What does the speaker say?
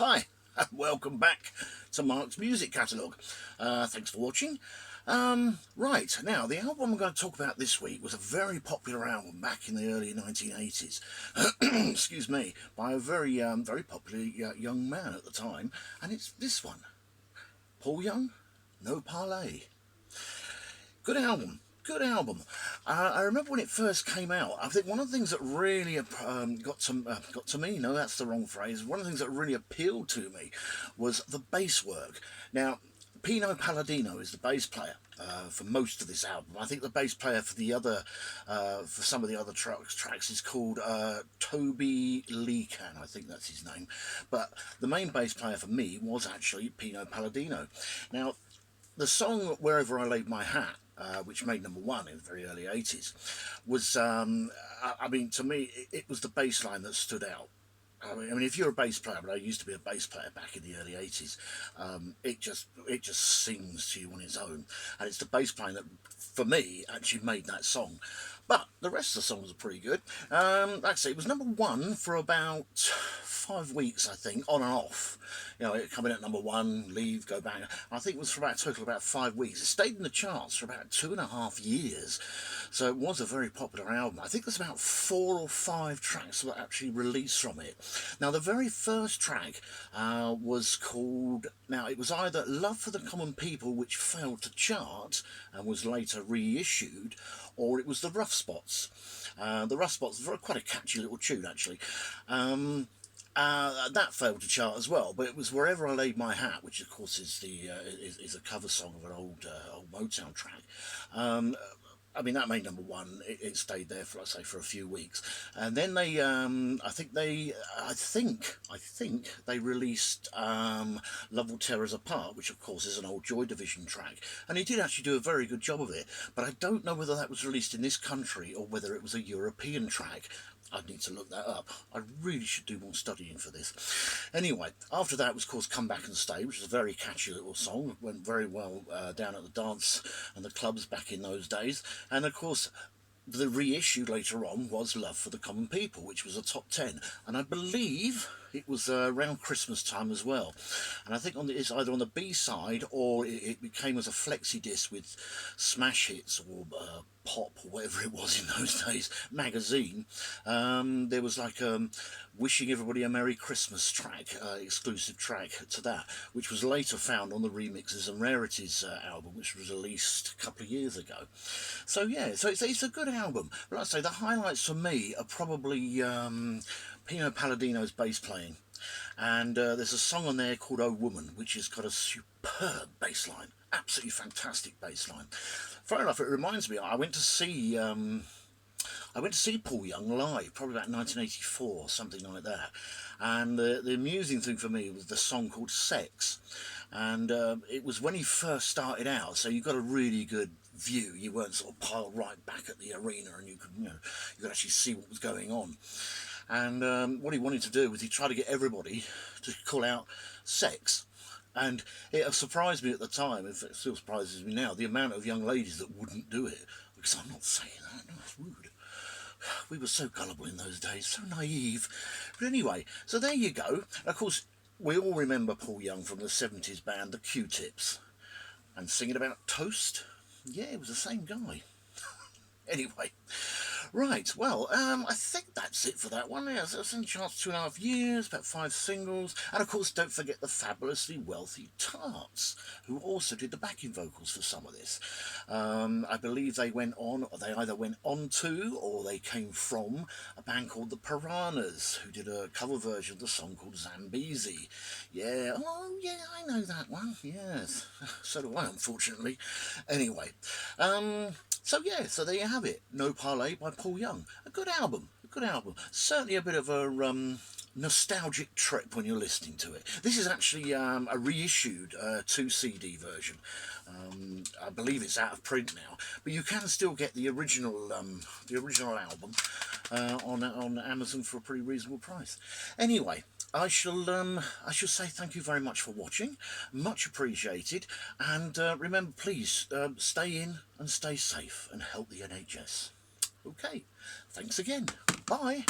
Hi, and welcome back to Mark's Music Catalogue. Thanks for watching. Right, now the album I'm going to talk about this week was a very popular album back in the early 1980s. Excuse me, by a very popular young man at the time, and it's this one, Paul Young, No Parlez. Good album. Good album. I remember when it first came out. I think one of the things that really got to me. No, that's the wrong phrase. One of the things that really appealed to me was the bass work. Now, Pino Palladino is the bass player for most of this album. I think the bass player for some of the other tracks is called Toby Leacan. I think that's his name. But the main bass player for me was actually Pino Palladino. Now, the song Wherever I Laid My Hat, which made #1 in the very early 80s, was, I mean, to me, it was the bass line that stood out. I mean, if you're a bass player, but I used to be a bass player back in the early 80s, it just sings to you on its own. And it's the bass line that, for me, actually made that song. But the rest of the songs are pretty good. Like I say, it was #1 for about 5 weeks, I think, on and off. You know, it coming at #1, leave, go back. I think it was for about a total of about 5 weeks. It stayed in the charts for about 2.5 years. So it was a very popular album. I think there's about 4 or 5 tracks that were actually released from it. Now, the very first track was called, now it was either Love for the Common People, which failed to chart and was later reissued, or it was The Rough Spots. The Rough Spots were quite a catchy little tune, actually. That failed to chart as well, but it was Wherever I Laid My Hat, which of course is is a cover song of an old Motown track. I mean, that made #1. It stayed there for, let's say, for a few weeks, and then they, I think they released "Love Will Tear Us Apart," which of course is an old Joy Division track, and he did actually do a very good job of it. But I don't know whether that was released in this country or whether it was a European track. I'd need to look that up. I really should do more studying for this. Anyway, after that was, of course, Come Back and Stay, which is a very catchy little song. It went very well down at the dance and the clubs back in those days. And, of course, the reissue later on was Love for the Common People, which was a top 10. And I believe it was around Christmas time as well. And I think it's either on the B-side or it became as a flexi disc with smash hits or pop or whatever it was in those days, magazine. There was like Wishing Everybody a Merry Christmas track, exclusive track to that, which was later found on the Remixes and Rarities album, which was released a couple of years ago. So yeah, so it's a good album. But like I say, the highlights for me are probably Pino Palladino's bass playing. And there's a song on there called Oh Woman, which has got a superb bass line. Absolutely fantastic bass line. Fair enough, it reminds me, I went to see Paul Young live, probably about 1984, something like that. And the amusing thing for me was the song called Sex. And it was when he first started out, so you got a really good view. You weren't sort of piled right back at the arena, and you could actually see what was going on. And what he wanted to do was he tried to get everybody to call out sex. And it surprised me at the time, if it still surprises me now, the amount of young ladies that wouldn't do it. Because I'm not saying that, no, it's rude. We were so gullible in those days, so naive. But anyway, so there you go. Of course, we all remember Paul Young from the 70s band, the Q-Tips. And singing about toast? Yeah, it was the same guy. Anyway, right, well, I think that's it for that one. Yeah, so it's in charts 2.5 years, about 5 singles, and of course don't forget the fabulously wealthy Tarts, who also did the backing vocals for some of this. I believe they went on, or they either went on to, or they came from a band called the Piranhas, who did a cover version of the song called Zambezi. Yeah, oh yeah, I know that one, yes, so do I, unfortunately. Anyway, so yeah, so there you have it. No Parlez by Paul Young. A good album. A good album. Certainly a bit of a nostalgic trip when you're listening to it. This is actually a reissued 2 CD version. I believe it's out of print now, but you can still get the original album on Amazon for a pretty reasonable price. Anyway, I shall say thank you very much for watching, much appreciated, and remember, please stay in and stay safe and help the NHS. Okay, thanks again. Bye.